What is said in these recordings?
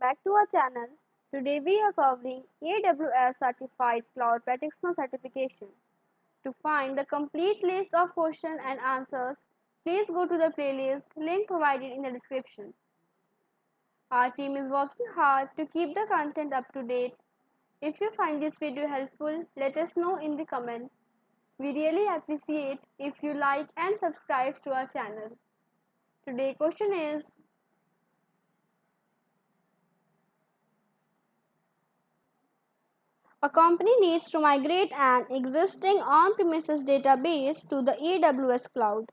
back to our channel. Today we are covering AWS Certified Cloud Practitioner Certification. To find the complete list of questions and answers, please go to the playlist link provided in the description. Our team is working hard to keep the content up to date. If you find this video helpful, let us know in the comment. We really appreciate if you like and subscribe to our channel. Today's question is, a company needs to migrate an existing on-premises database to the AWS cloud.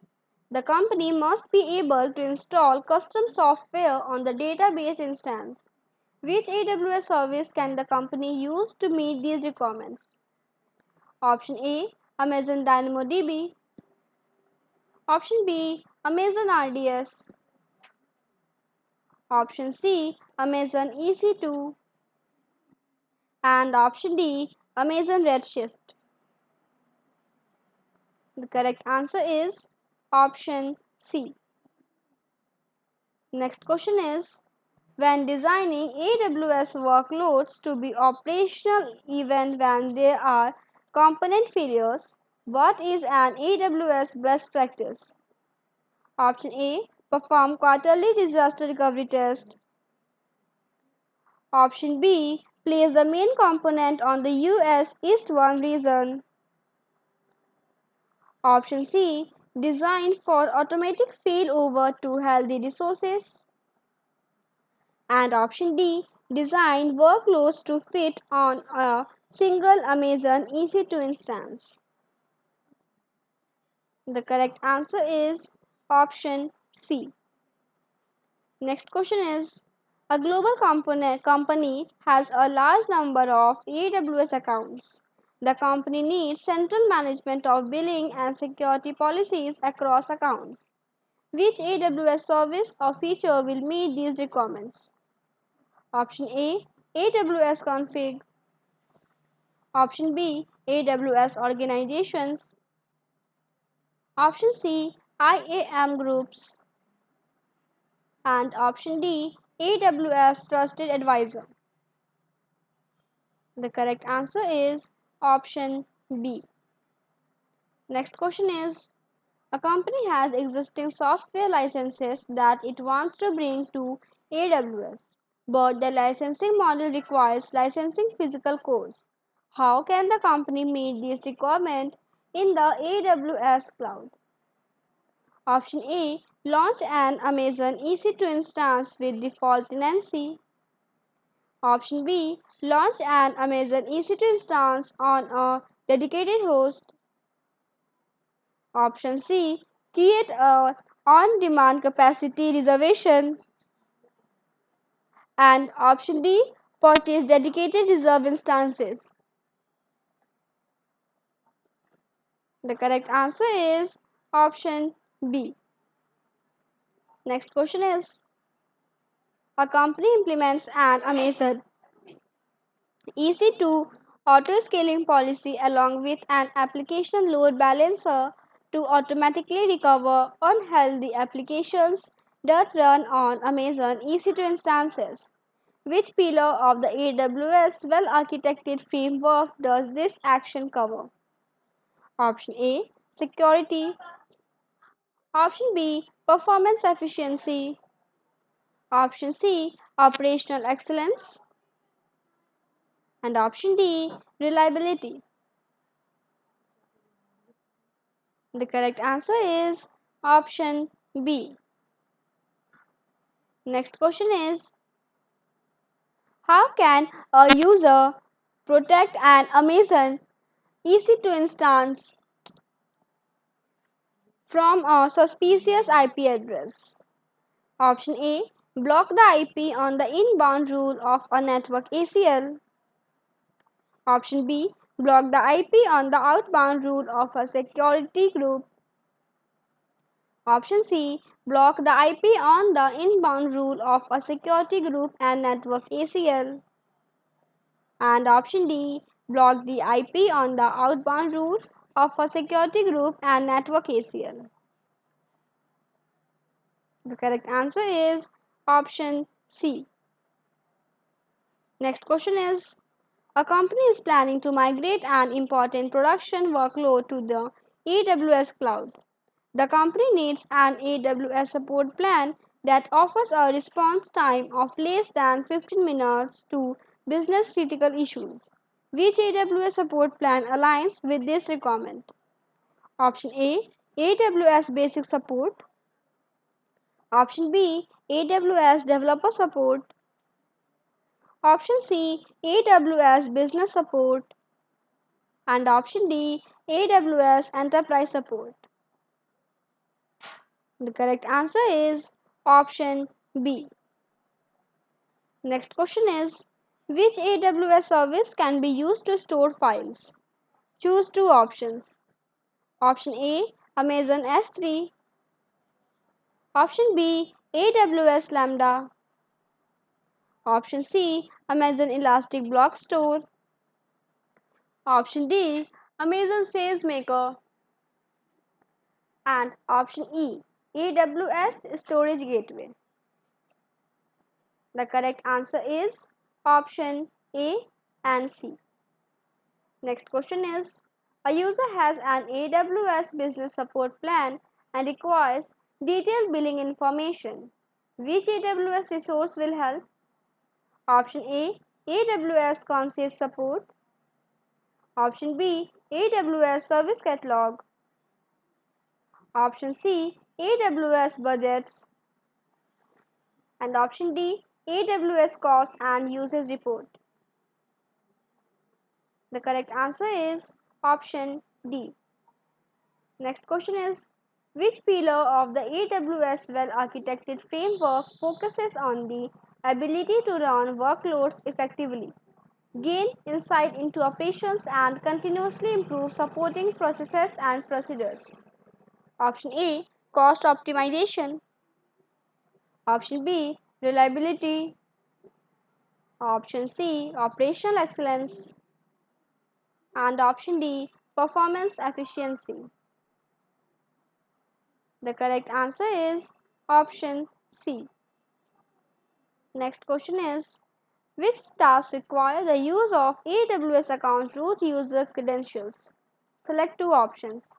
The company must be able to install custom software on the database instance. Which AWS service can the company use to meet these requirements? Option A, Amazon DynamoDB. Option B, Amazon RDS. Option C, Amazon EC2. And option D, Amazon Redshift. The correct answer is option C. Next question is, when designing AWS workloads to be operational even when there are component failures, what is an AWS best practice? Option A, perform quarterly disaster recovery test. Option B, place the main component on the US East 1 region. Option C, design for automatic failover to healthy resources. And option D, design workloads to fit on a single Amazon EC2 instance. The correct answer is option C. Next question is, a global company has a large number of AWS accounts. The company needs central management of billing and security policies across accounts. Which AWS service or feature will meet these requirements? Option A, AWS Config. Option B, AWS Organizations. Option C, IAM Groups. And option D, AWS Trusted Advisor. The correct answer is option B. Next question is, a company has existing software licenses that it wants to bring to AWS, but the licensing model requires licensing physical cores. How can the company meet this requirement in the AWS cloud? Option A, launch an Amazon EC2 instance with default tenancy. Option B, launch an Amazon EC2 instance on a dedicated host. Option C, create a on-demand capacity reservation. And option D, purchase dedicated reserve instances. The correct answer is option B. Next question is, a company implements an Amazon EC2 auto-scaling policy along with an application load balancer to automatically recover unhealthy applications that run on Amazon EC2 instances. Which pillar of the AWS well-architected framework does this action cover? Option A, security. Option B, performance efficiency. Option C, operational excellence. And option D, reliability. The correct answer is option B. Next question is, how can a user protect an Amazon EC2 instance from a suspicious IP address? Option A, block the IP on the inbound rule of a network ACL. Option B, block the IP on the outbound rule of a security group. Option C, block the IP on the inbound rule of a security group and network ACL. And option D, block the IP on the outbound rule of a security group and network ACL. The correct answer is option C. Next question is, a company is planning to migrate an important production workload to the AWS cloud. The company needs an AWS support plan that offers a response time of less than 15 minutes to business critical issues. Which AWS support plan aligns with this requirement? Option A, AWS Basic Support. Option B, AWS Developer Support. Option C, AWS Business Support. And option D, AWS Enterprise Support. The correct answer is option B. Next question is, which AWS service can be used to store files? Choose two options. Option A, Amazon S3. Option B, AWS Lambda. Option C, Amazon Elastic Block Store. Option D, Amazon SageMaker. And option E, AWS Storage Gateway. The correct answer is option A and C. Next question is, a user has an AWS business support plan and requires detailed billing information. Which AWS resource will help? Option A, AWS Concierge Support. Option B, AWS Service Catalog. Option C, AWS Budgets. And option D, AWS Cost and Usage Report. The correct answer is option D. Next question is, which pillar of the AWS well-architected framework focuses on the ability to run workloads effectively, gain insight into operations, and continuously improve supporting processes and procedures? Option A, cost optimization. Option B, reliability. Option C, operational excellence. And option D, performance efficiency. The correct answer is option C. Next question is, which tasks require the use of AWS account root user credentials? Select two options.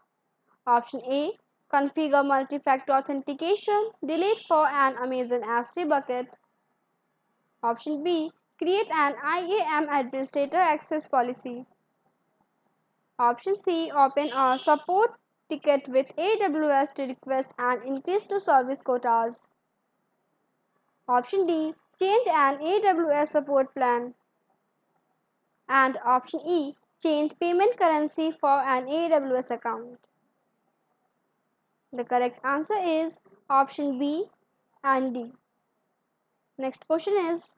Option A, configure multi-factor authentication, delete for an Amazon S3 bucket. Option B, create an IAM administrator access policy. Option C, open a support ticket with AWS to request an increase to service quotas. Option D, change an AWS support plan. And option E, change payment currency for an AWS account. The correct answer is option B and D. Next question is,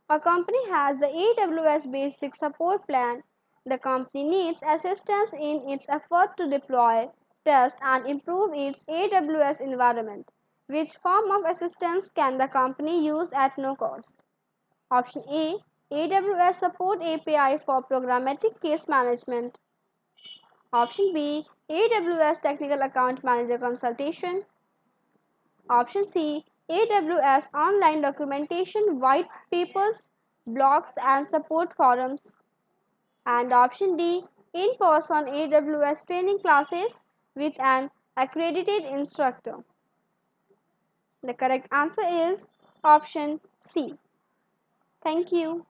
a company has the AWS Basic Support Plan. The company needs assistance in its effort to deploy, test, and improve its AWS environment. Which form of assistance can the company use at no cost? Option A, AWS Support API for programmatic case management. Option B, AWS Technical Account Manager consultation. Option C, AWS online documentation, white papers, blogs, and support forums. And option D, in-person AWS training classes with an accredited instructor. The correct answer is option C. Thank you.